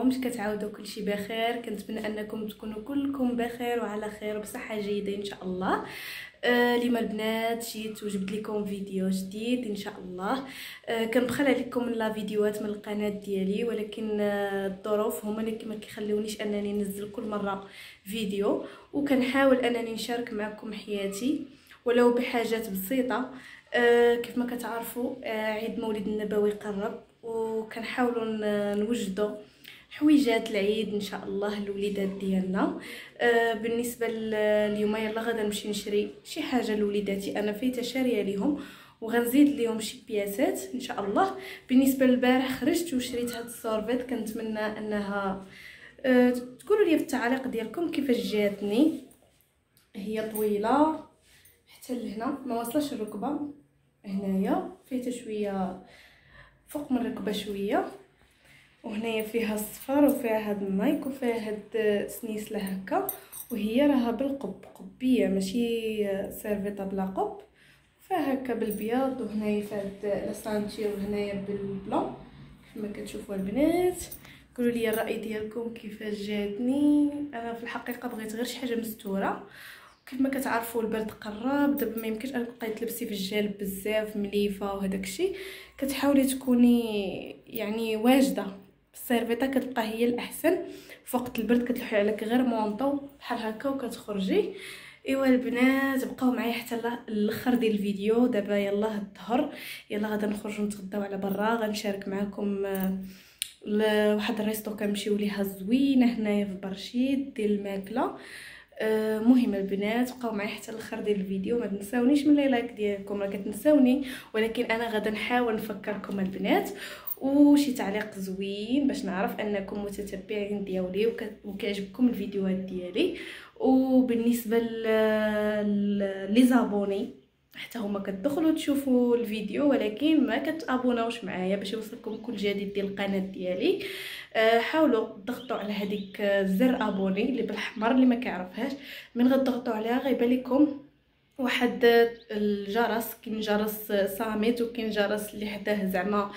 كيفكمش؟ كتعاودوا كلشي بخير؟ كنتمنى انكم تكونوا كلكم بخير وعلى خير وبصحه جيده ان شاء الله. اليوم البنات جيت وجبت لكم فيديو جديد ان شاء الله. كنبخل عليكم من لا فيديوهات من القناه ديالي، ولكن الظروف هما اللي ما كيخليونيش انني ننزل كل مره فيديو، وكنحاول انني نشارك معكم حياتي ولو بحاجات بسيطه. كيف ما كتعرفوا عيد مولد النبوي قرب، وكنحاولوا نوجدوا حويجات العيد ان شاء الله للوليدات ديالنا. بالنسبه اليوم يلا غادا نمشي نشري شي حاجه لوليداتي، انا فايته شاريه ليهم وغنزيد ليهم شي بياسات ان شاء الله. بالنسبه للبارح خرجت وشريت هاد السورفيت، كنتمنى انها تقولوا لي في التعليق ديالكم كيفاش جاتني. هي طويله حتى لهنا، ما وصلش الركبه، هنايا فايته شويه فوق من الركبه شويه، وهنايا فيها الصفر وفيها هاد النايك وفيها هاد سنيسله هكا، وهي راها بالقب قبيه ماشي سيرفيطه بلا قب، فيها هكا بالبياض، وهنايا فيها هاد لاسانتير وهنايا بالبلون كما كتشوفوا البنات. قولوا لي الراي ديالكم كيفاش جاتني. انا في الحقيقه بغيت غير شي حاجه مستوره، كيف ما كتعرفوا البرد قرب دابا، ما يمكنش انك تلبسي في الجلب بزاف مليفه وهداك الشيء، كتحاولي تكوني يعني واجده. السيرفيطه كتبقى هي الاحسن، في وقت البرد كتلوحي عليك غير مونطو بحال هكا وكتخرجي. ايوا البنات بقاو معايا حتى الاخر ديال الفيديو. دابا يلاه الظهر، يلا غادا نخرجوا نتغداو على برا. غنشارك معكم لواحد الريستو كنمشيو ليها زوينه هنايا في برشيد ديال الماكله. مهم البنات بقاو معايا حتى الاخر ديال الفيديو، ما تنساونيش من لايك ديالكم، راه كتنساوني، ولكن انا غادا نحاول نفكركم البنات، وشي تعليق زوين باش نعرف انكم متتبعين ديالي وكيعجبكم الفيديوهات ديالي. وبالنسبه لي زابوني حتى هما كتدخلوا تشوفوا الفيديو ولكن ما كتابوناوش معايا باش يوصلكم كل جديد ديال القناه ديالي. حاولوا تضغطوا على هذيك زر ابوني اللي بالاحمر، اللي ما كيعرفهاش من غتضغطوا عليها غيبان لكم واحد الجرس، كاين جرس صامت وكاين جرس اللي حداه زعما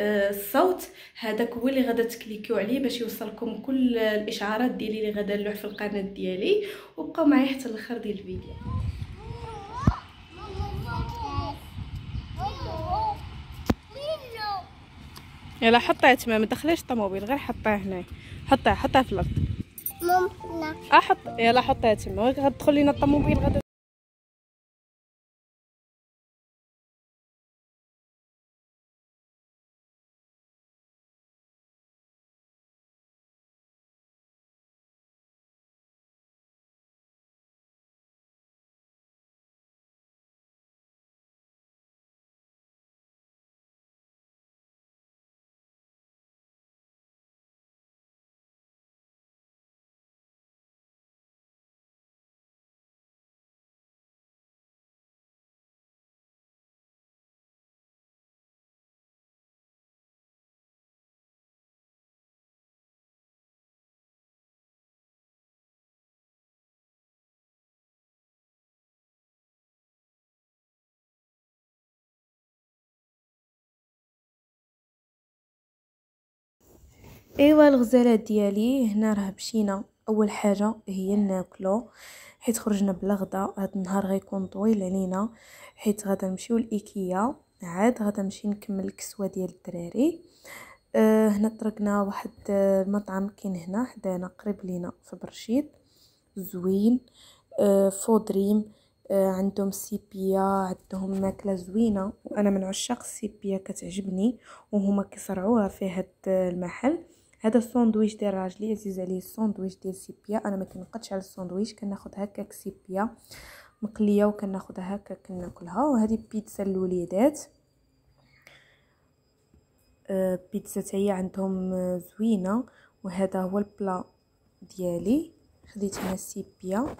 الصوت، هذاك هو اللي غادا تكليكيو عليه باش يوصلكم كل الاشعارات ديالي اللي غادا نلوح في القناه ديالي. وبقاو معايا حتى الاخر ديال الفيديو. يلا حطيها تما، ما تدخليش الطوموبيل، غير حطيها هنا، حطيها في الارض. ممكن حط، يلا حطيها تما، غتدخل لينا الطوموبيل غدا. ايوا الغزالات ديالي هنا راه مشينا. اول حاجه هي ناكلو، حيت خرجنا بلا غدا. هذا النهار غيكون طويل علينا حيت غادا نمشيو لايكيا، عاد غادا نمشي نكمل الكسوه ديال الدراري. هنا طرقنا واحد المطعم كاين هنا حدانا قريب لينا في برشيد زوين، فودريم. عندهم سيبيا، عندهم ماكله زوينه، وانا من عشاق السيبيا كتعجبني، وهما كيصرعوها في هذا المحل. هذا الساندويش ديال راجلي عزيز عليه، الساندويش ديال سيبيا. انا ما كنقدش على الساندويش، كناخذ هكاك سيبيا مقليه وكناخذها هكا كناكلها. وهذه بيتزا للوليدات، بيتزا هي عندهم زوينه. وهذا هو البلا ديالي، خديت هنا السيبيا،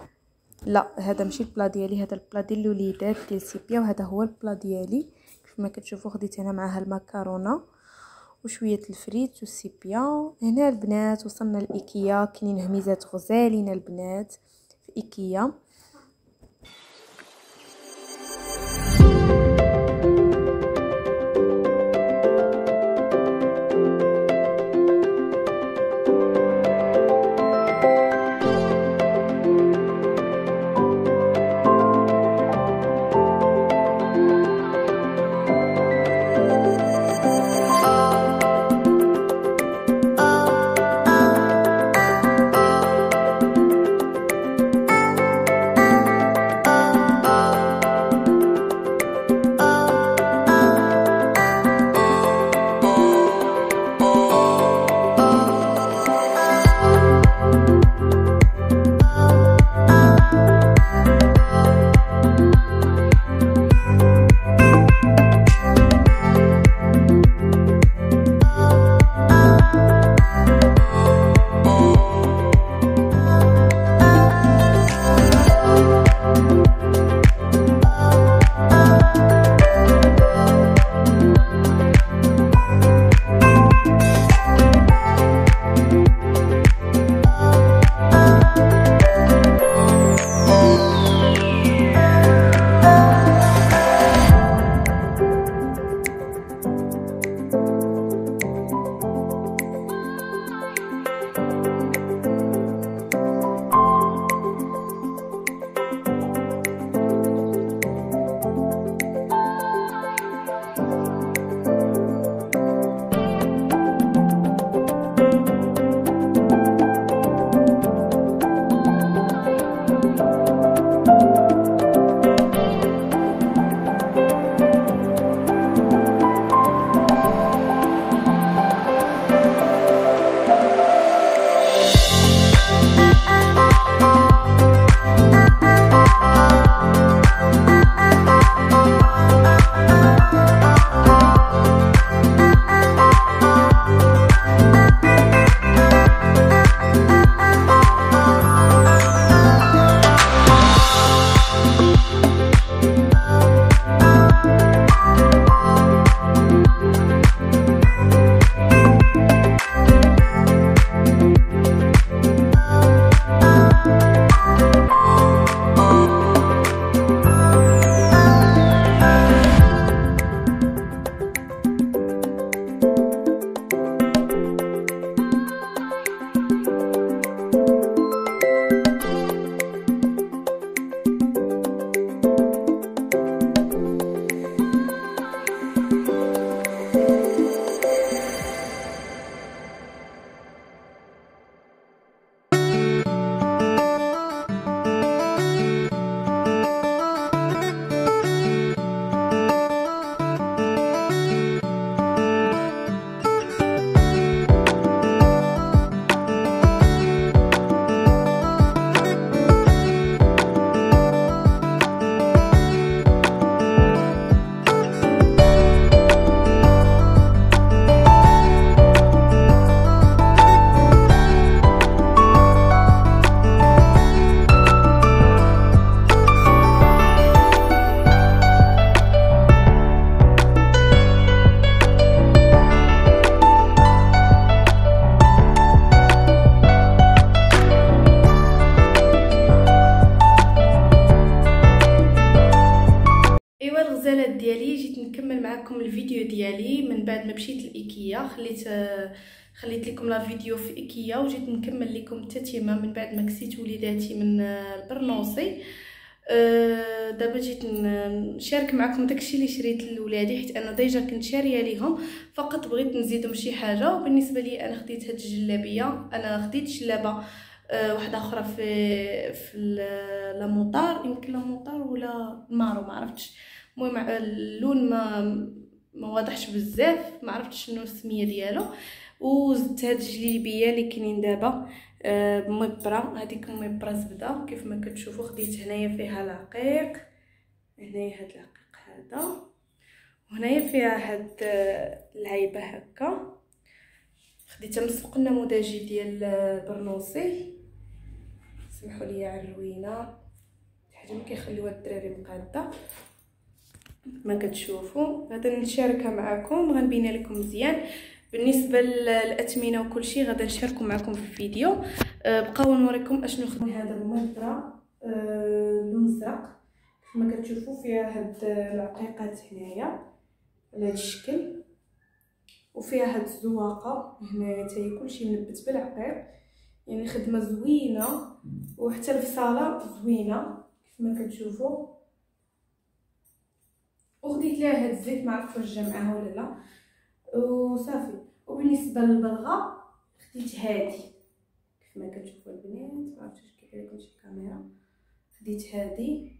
لا هذا ماشي البلا ديالي، هذا البلا ديال الوليدات ديال سيبيا، وهذا هو البلا ديالي. كيف ما كتشوفوا خديت هنا معها المكرونه وشويه الفريت والسيبيا. هنا البنات وصلنا لايكيا، كاينين هميزات غزالين البنات في ايكيا. الغزالات ديالي جيت نكمل معكم الفيديو ديالي من بعد ما مشيت لايكيا. خليت لكم لا فيديو في ايكيا وجيت نكمل لكم التتمه من بعد ما كسيت وليداتي من البرنوصي. دابا جيت نشارك معكم داكشي اللي شريت لولادي، حيت انا ديجا كنت شاريه ليهم، فقط بغيت نزيدهم شي حاجه. وبالنسبه لي انا خديت هاد الجلابيه، انا خديت جلابه واحده اخرى في لاموطار، يمكن لاموطار ولا مارو ما عرفتش. المهم اللون ما واضحش بزاف، ما عرفتش شنو السميه ديالو. وزدت هاد الجليبيه اللي كاينين دابا مبره، هذيك مبره زبده كيف ما كتشوفوا. خديت هنايا فيها العقيق، هنايا هاد العقيق هذا، وهنايا فيها هاد العيبه هكا. خديتها من السوق النموذجي ديال برنوصي. سمحوا لي على الروينه، حاجه ما كيخليوها الدراري مقاده ما كتشوفوا. غادا نشاركها معكم، غنبين لكم مزيان. بالنسبه للاثمنه وكل شيء غادا نشاركو معكم في الفيديو. بقاو نوريكم اشنو خديت. هذا المبره لون زرق كما كتشوفوا، فيها هاد العقيقات هنايا على هاد الشكل، وفيها هاد الزواقه هنايا حتى كلشي منبت بالعقيق، يعني خدمه زوينه. وحتى الفصاله زوينه كيف ما كتشوفوا. وخديت ليها هاد الزيت، ما عرفتش واش جا معاها ولا لا، وصافي. وبالنسبه للبلغه خديت هادي كيف ما كتشوفوا البنات، ما عرفتش كيف لكم شي كاميرا. خديت هادي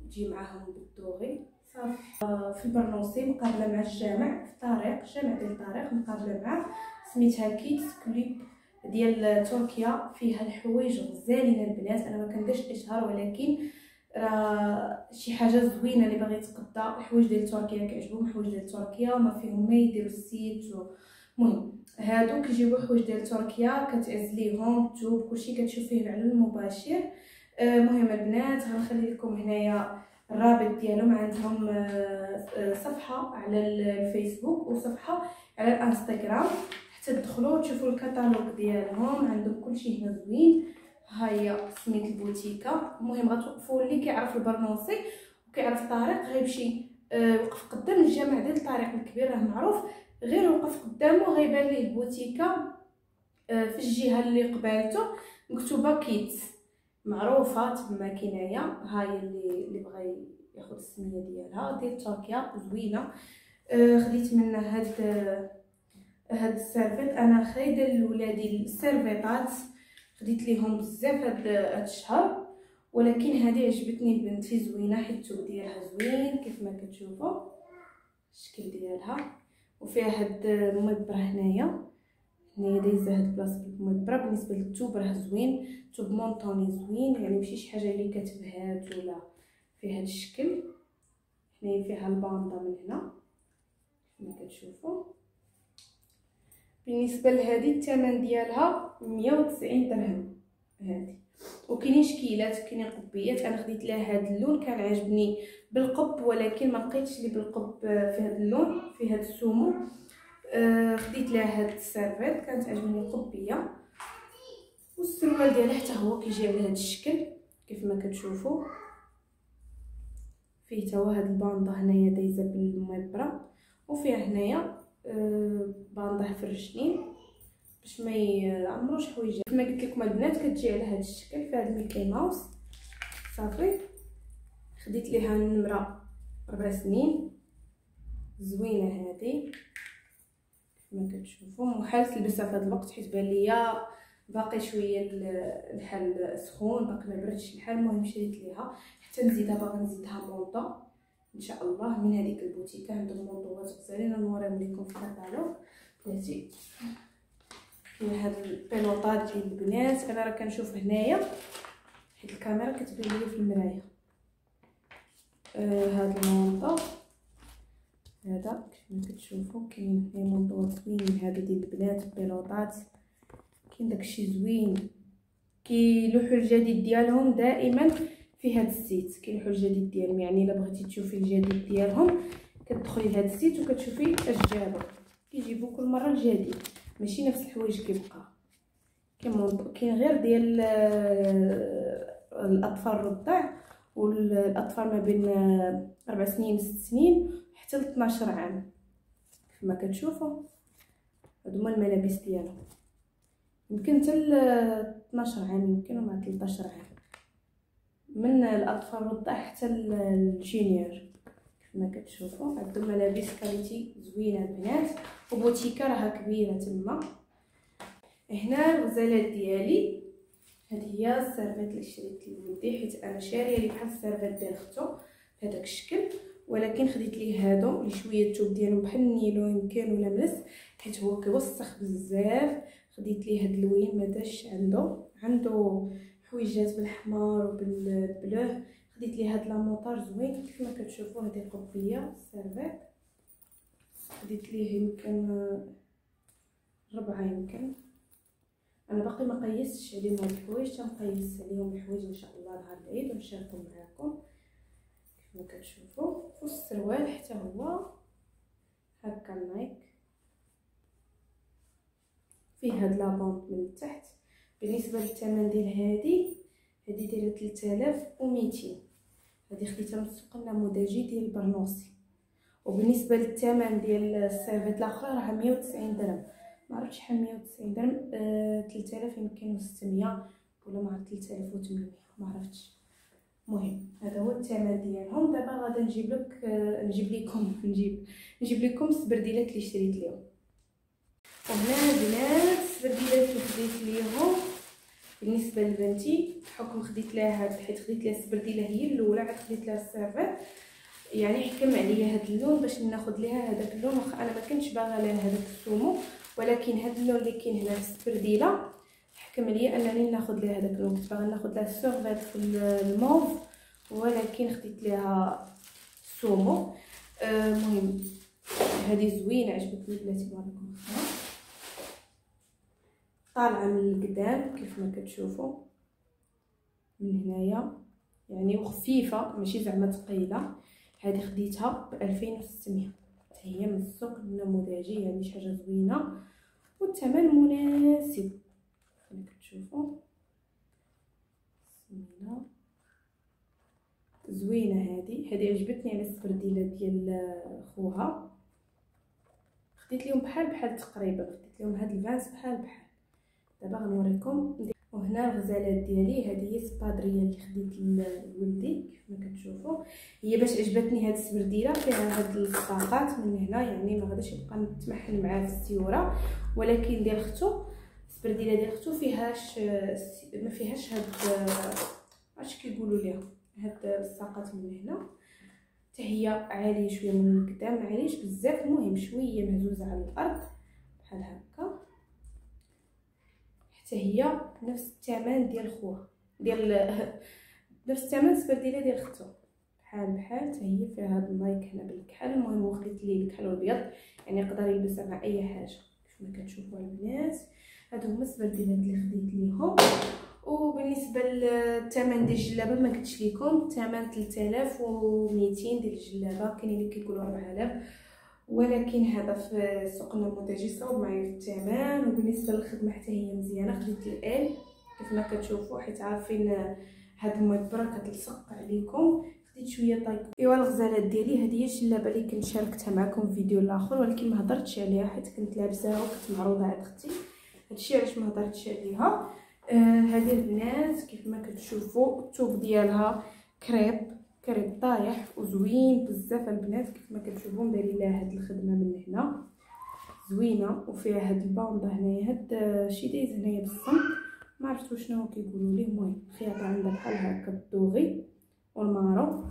تجي معاهم بالدوغي صافي. في البرنوصي مقابله مع الجامع في الطريق، الجامع ديال الطريق مقابله معاه، سميتها كيدز كليب ديال تركيا. فيها الحوايج غزالين البنات، انا ما كنديرش اشهار، ولكن راه شي حاجه زوينه اللي باغي يتقدا. الحوايج ديال تركيا كيعجبهم، الحوايج ديال تركيا وما فيهم ما يديروا السيت. المهم هادو كيجيبوا حوايج ديال تركيا، كتعز ليهم الثوب كلشي كتشوفيه على المباشر. المهم البنات غنخلي لكم هنايا الرابط ديالهم. عندهم صفحه على الفيسبوك وصفحه على الانستغرام، حتى تدخلوا تشوفوا الكتالوج ديالهم. عندهم كلشي هنا زوين. ها هي سميت البوتيكه. المهم غتوقفوا اللي كيعرف البرنوصي وكيعرف الطريق غيمشي وقف قدام الجامع ديال الطريق الكبير، راه معروف، غير وقف قدامه غيبان ليه البوتيكه في الجهه اللي قبالته مكتوبه كيدز، معروفه تما كاينايا. ها هي اللي بغى ياخذ السميه ديالها ديال تركيا زوينه. خديت منها هاد السيرفيت. انا خايده لولادي السيرفيطات، خديت ليهم بزاف هاد الشهر، ولكن هذه عجبتني بنتي زوينه حيت الثوب ديالها زوين كيف ما كتشوفوا الشكل ديالها. وفيها هاد المبره هنايا دايزه هاد البلاصه بالمبره. بالنسبه للثوب راه زوين، ثوب مونطوني زوين، يعني ماشي شي حاجه اللي كتبهات ولا. في هاد الشكل هنايا فيها الباندا من هنا كما كتشوفوا. بالنسبه لهذه الثمن ديالها 190 درهم هذه. وكاينين شكيلات، كاينين قبيات. انا خديت لها هذا اللون كان عاجبني بالقب، ولكن ما لقيتش لي بالقب في هذا اللون، في هذا السومو. خديت لها هذا السيرفيت كانت عجبني القبيه. والسروال ديالها حتى هو كيجي على هذا الشكل كيف ما كتشوفوا. فيه حتى هو هذا الباندا هنايا دايزه بالمبره، وفيها هنايا باندا في الرجلين باش ما يعمروش حوايجات. كما قلت لكم البنات كتجي على هذا الشكل في هذا ميكي ماوس صافي. خديت ليها النمره 4 سنين زوينه هذه كما كتشوفوا. محال تلبسها في هذا الوقت حيت بان ليا باقي شويه الحال سخون، باقي ما بردش الحال. المهم شريت ليها حتى نزيدها، باغا نزيدها مونطه ان شاء الله من هذيك البوتيكه. عندهم مونطوات غزالين نوريهم لكم في الكاتالوج بلاتي. كاين هاد البيلوطات ديال البنات، انا راه كنشوف هنايا حيت الكاميرا كتبان لي في المرايه. هاد المونطو هذا كما كتشوفوا، كاين هنا مونطوات زوينين هادو ديال البنات بيلوطات. كاين داكشي زوين، كيلوحوا الجديد ديالهم دائما في هذا السيت. كيلوحوا الجديد ديالهم، يعني الا بغيتي تشوفي الجديد ديالهم كتدخلي لهذا السيت وكتشوفي اش جابوا. كيجيبوا كل مره الجديد، ماشي نفس الحوايج كيبقى. كاين غير ديال الاطفال الرضع، والاطفال ما بين 4 سنين و 6 سنين حتى ل 12 عام. كما كتشوفوا هادو هما الملابس ديالهم، يمكن حتى ل 12 عام، يمكن مع 13 عام، من الاطفال الرضع حتى الجينيور. كما كتشوفوا عندهم ملابس كاليتي زوينه البنات، وبوتيكه راها كبيره تما. هنا الغزالات ديالي، هذه هي السيرفيت اللي شريت لولدي، حيت انا شاريه لي بحال السيرفيت ديال اختو بهذاك الشكل، ولكن خديت ليه هادو اللي شويه الثوب ديالهم بحال النيلو يمكن ولا ملس، حيت هو كيوسخ بزاف. خديت ليه هاد اللوين ما داش عنده حويجات بالحمار وبالبلوه. خديت ليه هاد لاموطار زوين كما كتشوفوا. هذه قبيه السيرفيت خديت ليه يمكن 4 يمكن. انا باقي ما قيستش عليهم هاد الحوايج، تنقيس عليهم الحوايج ان شاء الله نهار العيد ونشاركهم معكم. كما كتشوفوا والسروال حتى هو هكا نايك، فيه هاد لابونط من التحت. بالنسبه للثمن ديال هذه دايره 3200. هذه خديتها من السوق النموذجي ديال برنوسي. وبالنسبه للثمن ديال السيرفيت الاخرى راه 190 درهم، ما عرفتش شحال 190 درهم، 3000 يمكن و600 ولا ما عرفت 3800 ما عرفتش. المهم هذا هو الثمن ديالهم. دابا غادي نجيب لكم السبرديلات اللي شريت ليهم. وهنا البنات السبرديلات اللي خديت ليهم بالنسبه لبنتي، بحكم خديت لها حيت خديت لها السبرديله هي الاولى، عاد خديت لها السيرفيت، يعني حكم عليا هذا اللون باش ناخذ ليها هذاك اللون. واخا انا ما كنتش باغا لها هذاك السومو، ولكن هذا اللون اللي كاين هنا في السبرديله حكم عليا انني ناخذ لها هذاك اللون. كنت باغا ناخذ لها السيرفيت في الموف، ولكن خديت لها السومو. المهم هذه زوينه عجبتني بلاتي، باركم فيها، طالعه من القدام كيف ما كتشوفوا من هنايا يعني، وخفيفه ماشي زعما ثقيله. هذه خديتها ب 2600، هي من السوق النموذجي، يعني شي حاجه زوينه والثمن مناسب كما كتشوفوا. زوينه هذه عجبتني على السبرديله ديال خوها. خديت لهم بحال تقريبا، خديت لهم هاد الفانس بحال. دابا غنوريكم. وهنا الغزالات ديالي، هذه هي السبادريه اللي خديت لولدي كما كتشوفوا. هي باش عجبتني هاد السبرديله فيها هاد الصاقات من هنا، يعني ما غاديش يبقى نتمحل معاه في السيوره، ولكن ديال اختو السبرديله ديال اختو فيهاش ما فيهاش هاد اش كيقولوا ليها هاد الساقات من هنا. حتى هي عاليه شويه من القدام، ما عاليش بزاف، المهم شويه مهزوزه على الارض بحال هكا. حتى هي نفس الثمن ديال خوها، نفس الثمن السبرديله ديال اختو بحال حتى هي فيها هاد النايك هنا بالكحل. المهم وخديت ليه الكحل الابيض، يعني يقدر يلبسها مع اي حاجه كما كتشوفوا البنات. هادو هما السبرديلات اللي خديت ليهم. وبالنسبه للثمن ديال الجلابه ما قلتش لكم، الثمن 3200 ديال الجلابه، كاينين اللي كيقولوا 4000، ولكن هذا في السوق النموذجي صوب معايا في الثمن. وبالنسبه للخدمه حتى هي مزيانه، خديت الال كيف ما كتشوفوا، حيت عارفين هاد المبره كتلصق عليكم. خديت شويه طايك. ايوا الغزالات ديالي، هذه هي الجلابه اللي كنت شاركتها معكم في فيديو الاخر، ولكن ما هضرتش عليها حيت كنت لابساها وكنت معروضه عند اختي، هادشي علاش ما هضرتش عليها. هذه البنات كيف ما كتشوفوا الثوب ديالها كريب طايح وزوين بزاف البنات. كيف ما كتشوفوا دايرين لها هاد الخدمه من هنا زوينه، وفيها هاد الباوندا هنايا، هاد شي دايز هنايا بالصمت ما عرفتوا شنو كيقولوا ليه. المهم خياطه عندها بحال هكا بالدوغي والمارو.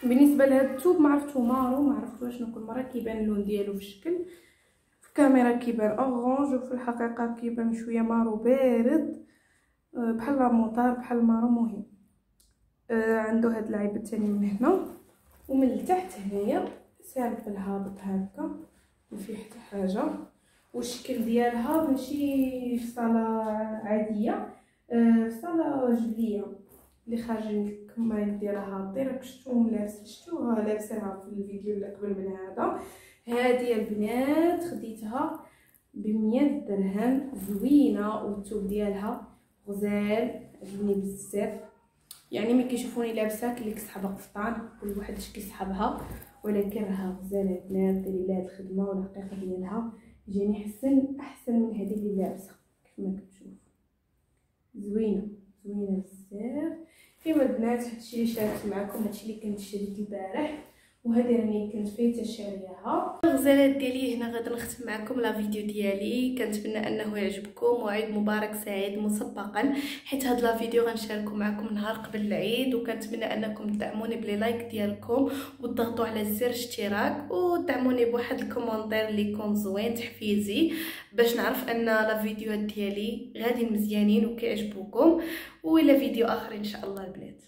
بالنسبه لهاد الثوب ما عرفتو مارو، ما عرفتو شنو، كل مره كيبان اللون ديالو في الشكل، في الكاميرا كيبان اورانج، وفي الحقيقه كيبان شويه مارو بارد بحال لاموطار بحال مارو. مهم عنده هاد العيب الثاني من هنا ومن التحت هنايا سالف الهابط هكا، ما فيه حتى حاجه. والشكل ديالها ماشي في صاله عاديه، في صاله جبليه اللي خارجين الكمايم ديالها هابطين. راك شفتوهم شفتوها لابساها في الفيديو اللي قبل من هذا. هذه البنات خديتها ب100 درهم، زوينه والثوب ديالها غزال عجبني بزاف. يعني ملي كيشوفوني لابسه كاين اللي كيسحبها قفطان، كل واحد اش كيسحبها، ولكن راها غزاله البنات. ديري لها الخدمه والحقيقه ديالها جاني احسن من هذه اللي لابسه كيف ما كتشوف. زوينه بزاف. ايوا البنات هادشي اللي شاركت معكم، هادشي اللي كنت شريت البارح، وهذه راني كنت فايته شارياها. الغزالات ديالي هنا غادي نختم معكم لا فيديو ديالي. كنتمنى انه يعجبكم، وعيد مبارك سعيد مسبقا، حيت هاد لا فيديو غنشاركو معكم نهار قبل العيد. وكنتمنى انكم تدعموني بلي لايك ديالكم وتضغطوا على زر اشتراك، ودعموني بواحد الكومونتير اللي يكون زوين تحفيزي باش نعرف ان لا فيديوهات ديالي غادي مزيانين وكيعجبوكم. والى فيديو اخر ان شاء الله البنات.